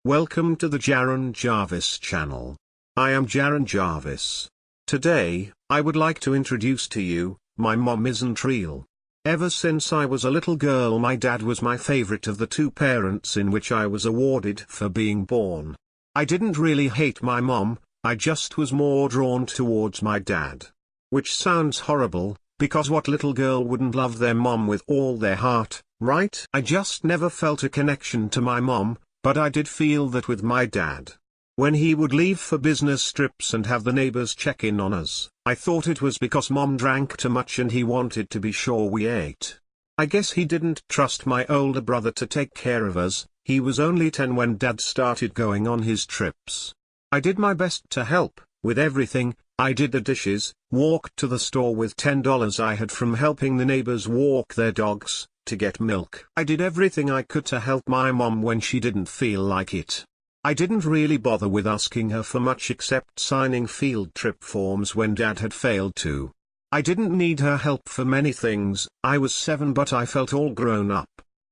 Welcome to the Jaron Jarvis channel. I am Jaron Jarvis. Today, I would like to introduce to you, my mom isn't real. Ever since I was a little girl, my dad was my favorite of the two parents in which I was awarded for being born. I didn't really hate my mom, I just was more drawn towards my dad. Which sounds horrible, because what little girl wouldn't love their mom with all their heart, right? I just never felt a connection to my mom, but I did feel that with my dad. When he would leave for business trips and have the neighbors check in on us, I thought it was because mom drank too much and he wanted to be sure we ate. I guess he didn't trust my older brother to take care of us. He was only 10 when dad started going on his trips. I did my best to help with everything. I did the dishes, walked to the store with $10 I had from helping the neighbors walk their dogs, to get milk. I did everything I could to help my mom when she didn't feel like it. I didn't really bother with asking her for much except signing field trip forms when dad had failed to. I didn't need her help for many things. I was 7 but I felt all grown up.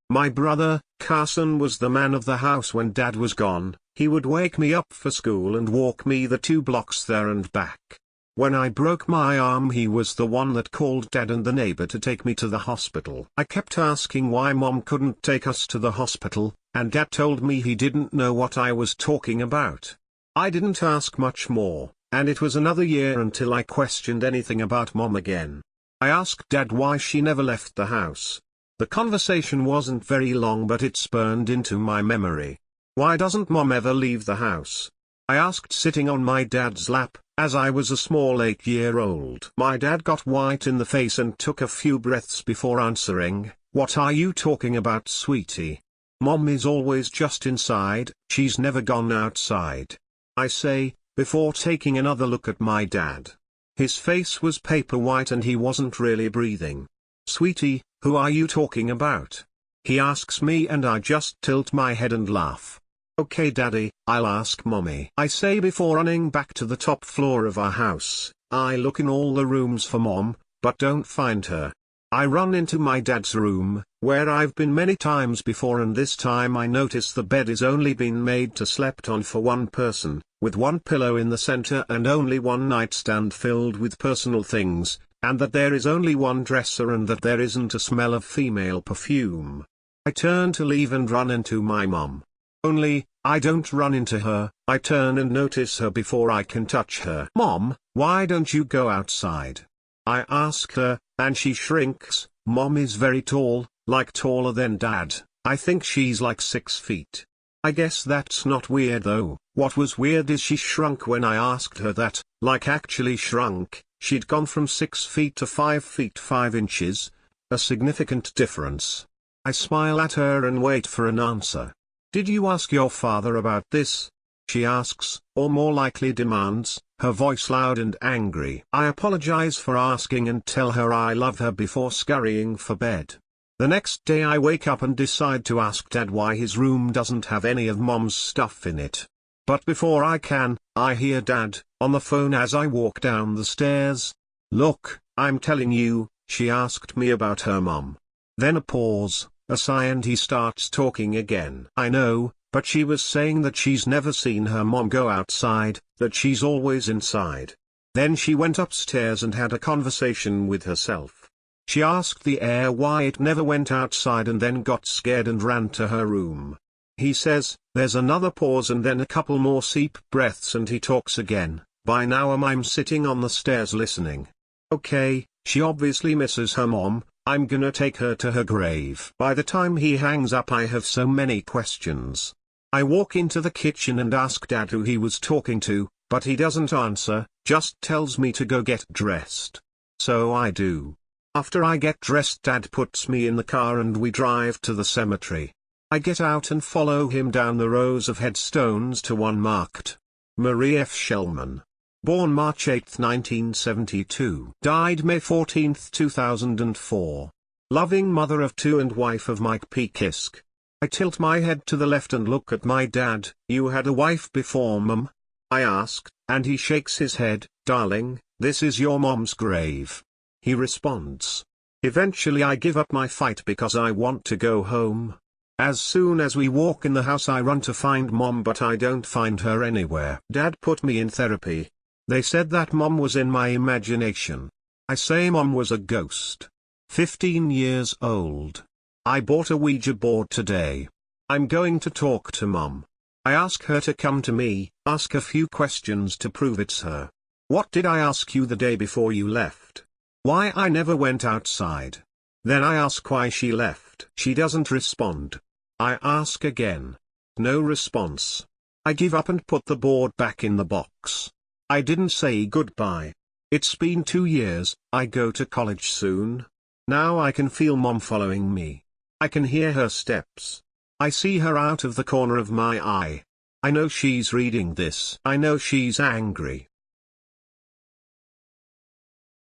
My brother, Carson, was the man of the house when dad was gone. He would wake me up for school and walk me the 2 blocks there and back. When I broke my arm, he was the one that called dad and the neighbor to take me to the hospital. I kept asking why mom couldn't take us to the hospital, and dad told me he didn't know what I was talking about. I didn't ask much more, and it was another year until I questioned anything about mom again. I asked dad why she never left the house. The conversation wasn't very long but it spurned into my memory. Why doesn't mom ever leave the house? I asked sitting on my dad's lap, as I was a small 8-year-old. My dad got white in the face and took a few breaths before answering, "What are you talking about, sweetie? Mom is always just inside, she's never gone outside," I say, before taking another look at my dad. His face was paper white and he wasn't really breathing. "Sweetie, who are you talking about?" he asks me and I just tilt my head and laugh. "Okay daddy, I'll ask mommy," I say before running back to the top floor of our house. I look in all the rooms for mom, but don't find her. I run into my dad's room, where I've been many times before, and this time I notice the bed is only been made to slept on for one person, with one pillow in the center and only one nightstand filled with personal things, and that there is only one dresser and that there isn't a smell of female perfume. I turn to leave and run into my mom. Only, I don't run into her, I turn and notice her before I can touch her. "Mom, why don't you go outside?" I ask her, and she shrinks. Mom is very tall, like taller than dad. I think she's like 6 feet. I guess that's not weird though. What was weird is she shrunk when I asked her that, like actually shrunk. She'd gone from 6 feet to 5 feet 5 inches. A significant difference. I smile at her and wait for an answer. "Did you ask your father about this?" she asks, or more likely demands, her voice loud and angry. I apologize for asking and tell her I love her before scurrying for bed. The next day I wake up and decide to ask dad why his room doesn't have any of mom's stuff in it. But before I can, I hear dad, on the phone as I walk down the stairs. "Look, I'm telling you, she asked me about her mom." Then a pause, a sigh, and he starts talking again. "I know, but she was saying that she's never seen her mom go outside, that she's always inside." Then she went upstairs and had a conversation with herself. She asked the air why it never went outside and then got scared and ran to her room. He says, there's another pause and then a couple more deep breaths and he talks again. By now I'm sitting on the stairs listening. Okay, she obviously misses her mom. I'm gonna take her to her grave. By the time he hangs up I have so many questions. I walk into the kitchen and ask dad who he was talking to, but he doesn't answer, just tells me to go get dressed. So I do. After I get dressed dad puts me in the car and we drive to the cemetery. I get out and follow him down the rows of headstones to one marked Marie F. Shellman. Born March 8, 1972. Died May 14, 2004. Loving mother of 2 and wife of Mike P. Kisk. I tilt my head to the left and look at my dad. "You had a wife before mom?" I ask, and he shakes his head. "Darling, this is your mom's grave," he responds. Eventually I give up my fight because I want to go home. As soon as we walk in the house I run to find Mom, but I don't find her anywhere. Dad put me in therapy. They said that Mom was in my imagination. I say Mom was a ghost. 15 years old. I bought a Ouija board today. I'm going to talk to Mom. I ask her to come to me, ask a few questions to prove it's her. What did I ask you the day before you left? Why I never went outside. Then I ask why she left. She doesn't respond. I ask again. No response. I give up and put the board back in the box. I didn't say goodbye. It's been 2 years, I go to college soon. Now I can feel Mom following me. I can hear her steps. I see her out of the corner of my eye. I know she's reading this. I know she's angry.